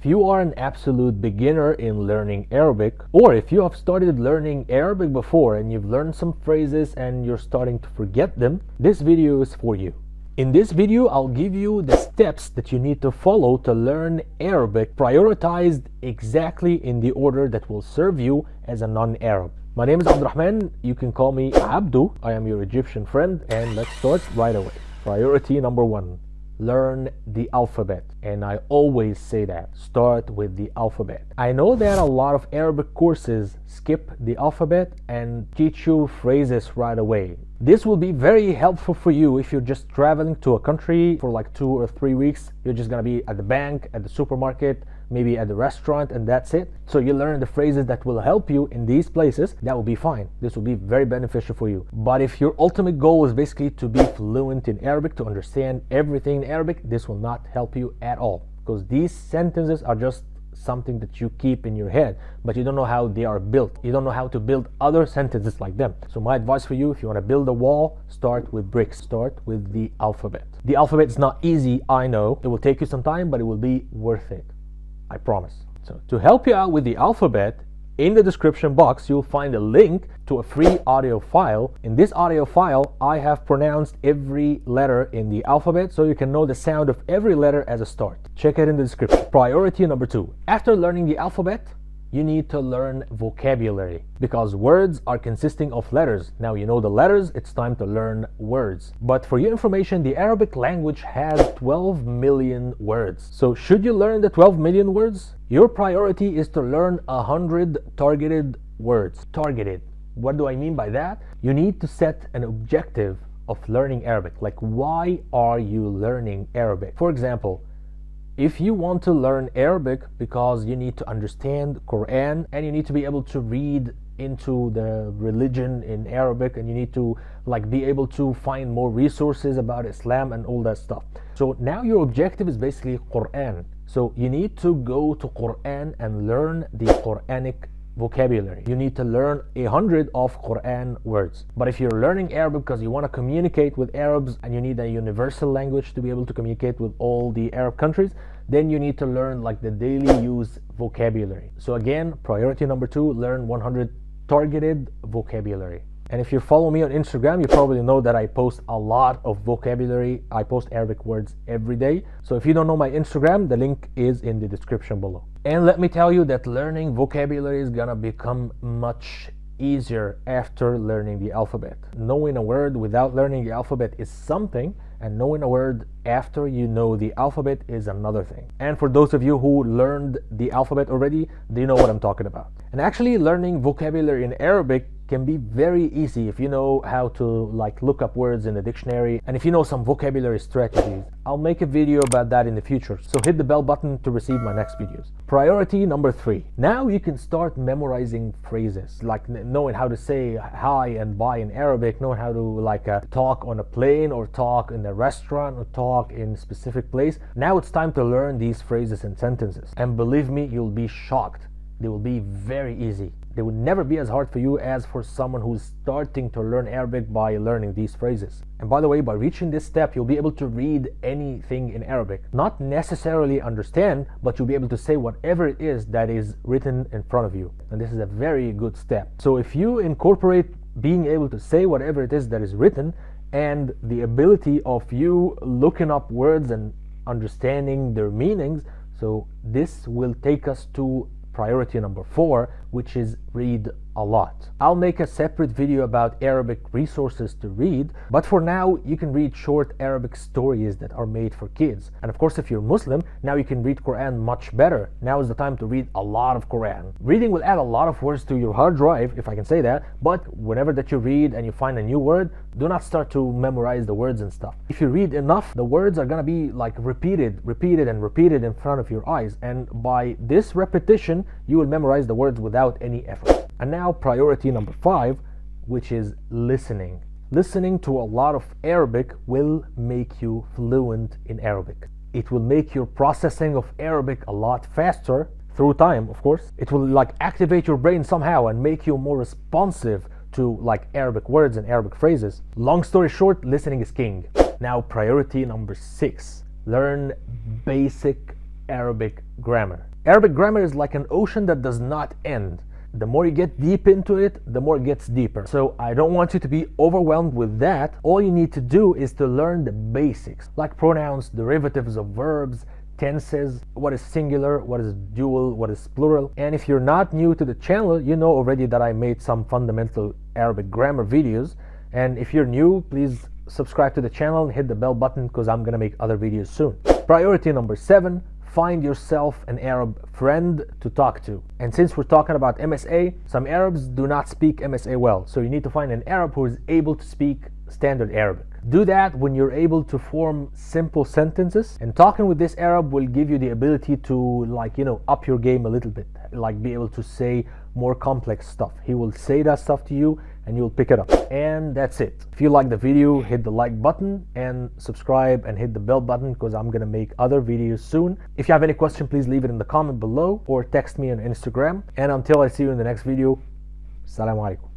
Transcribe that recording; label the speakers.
Speaker 1: If you are an absolute beginner in learning Arabic, or if you have started learning Arabic before and you've learned some phrases and you're starting to forget them, this video is for you. In this video, I'll give you the steps that you need to follow to learn Arabic, prioritized exactly in the order that will serve you as a non-Arab. My name is Abdurrahman. You can call me Abdu. I am your Egyptian friend, and let's start right away. Priority number 1. Learn the alphabet, and I always say that start with the alphabet. I know that a lot of Arabic courses skip the alphabet and teach you phrases right away. This will be very helpful for you if you're just traveling to a country for like 2 or 3 weeks. You're just gonna be at the bank, at the supermarket, maybe at the restaurant, and that's it. So you learn the phrases that will help you in these places. That will be fine. This will be very beneficial for you. But if your ultimate goal is basically to be fluent in Arabic, to understand everything in Arabic, this will not help you at all, because these sentences are just something that you keep in your head, but you don't know how they are built. You don't know how to build other sentences like them. So my advice for you, if you want to build a wall, start with bricks. Start with the alphabet. The alphabet is not easy, I know. It will take you some time, but it will be worth it. I promise. So to help you out with the alphabet, in the description box you'll find a link to a free audio file. In this audio file, I have pronounced every letter in the alphabet so you can know the sound of every letter as a start. Check it in the description. Priority number 2. After learning the alphabet, you need to learn vocabulary, because words are consisting of letters. Now you know the letters, it's time to learn words. But for your information, the Arabic language has 12 million words. So should you learn the 12 million words? Your priority is to learn 100 targeted words. Targeted. What do I mean by that? You need to set an objective of learning Arabic. Like, why are you learning Arabic? For example, if you want to learn Arabic because you need to understand Quran and you need to be able to read into the religion in Arabic, and you need to be able to find more resources about Islam and all that stuff. So now your objective is basically Quran. So you need to go to Quran and learn the Quranic vocabulary. You need to learn 100 of Quran words. But if you're learning Arabic because you want to communicate with Arabs and you need a universal language to be able to communicate with all the Arab countries, then you need to learn the daily use vocabulary. So again, priority number 2, learn 100 targeted vocabulary. And if you follow me on Instagram, you probably know that I post a lot of vocabulary. I post Arabic words every day. So if you don't know my Instagram, the link is in the description below. And let me tell you that learning vocabulary is gonna become much easier after learning the alphabet. Knowing a word without learning the alphabet is something, and knowing a word after you know the alphabet is another thing. And for those of you who learned the alphabet already, they know what I'm talking about. And actually, learning vocabulary in Arabic can be very easy if you know how to look up words in the dictionary, and if you know some vocabulary strategies. I'll make a video about that in the future, so hit the bell button to receive my next videos. Priority number 3. Now you can start memorizing phrases, knowing how to say hi and bye in Arabic, knowing how to talk on a plane, or talk in a restaurant, or talk in a specific place. Now it's time to learn these phrases and sentences, and believe me, you'll be shocked. They will be very easy. They will never be as hard for you as for someone who's starting to learn Arabic by learning these phrases. And by the way, by reaching this step, you'll be able to read anything in Arabic. Not necessarily understand, but you'll be able to say whatever it is that is written in front of you. And this is a very good step. So if you incorporate being able to say whatever it is that is written, and the ability of you looking up words and understanding their meanings, so this will take us to priority number 4, which is read a lot. I'll make a separate video about Arabic resources to read, but for now you can read short Arabic stories that are made for kids. And of course, if you're Muslim, now you can read Quran much better. Now is the time to read a lot of Quran. Reading will add a lot of words to your hard drive, if I can say that, but whenever that you read and you find a new word, do not start to memorize the words and stuff. If you read enough, the words are gonna be repeated and repeated in front of your eyes, and by this repetition you will memorize the words without any effort. And now priority number 5, which is listening. Listening to a lot of Arabic will make you fluent in Arabic. It will make your processing of Arabic a lot faster through time, of course. It will activate your brain somehow and make you more responsive to Arabic words and Arabic phrases. Long story short, listening is king. Now priority number 6, learn basic Arabic grammar. Arabic grammar is like an ocean that does not end. The more you get deep into it, the more it gets deeper. So I don't want you to be overwhelmed with that. All you need to do is to learn the basics, like pronouns, derivatives of verbs, tenses, what is singular, what is dual, what is plural. And if you're not new to the channel, you know already that I made some fundamental Arabic grammar videos. And if you're new, please subscribe to the channel and hit the bell button because I'm gonna make other videos soon. Priority number 7, find yourself an Arab friend to talk to. And since we're talking about MSA, some Arabs do not speak MSA well. So you need to find an Arab who is able to speak standard Arabic. Do that when you're able to form simple sentences, and talking with this Arab will give you the ability to, like, up your game a little bit, like be able to say more complex stuff. He will say that stuff to you and you'll pick it up. And that's it. If you like the video, hit the like button and subscribe and hit the bell button because I'm gonna make other videos soon. If you have any question, please leave it in the comment below or text me on Instagram. And until I see you in the next video, Assalamu alaikum.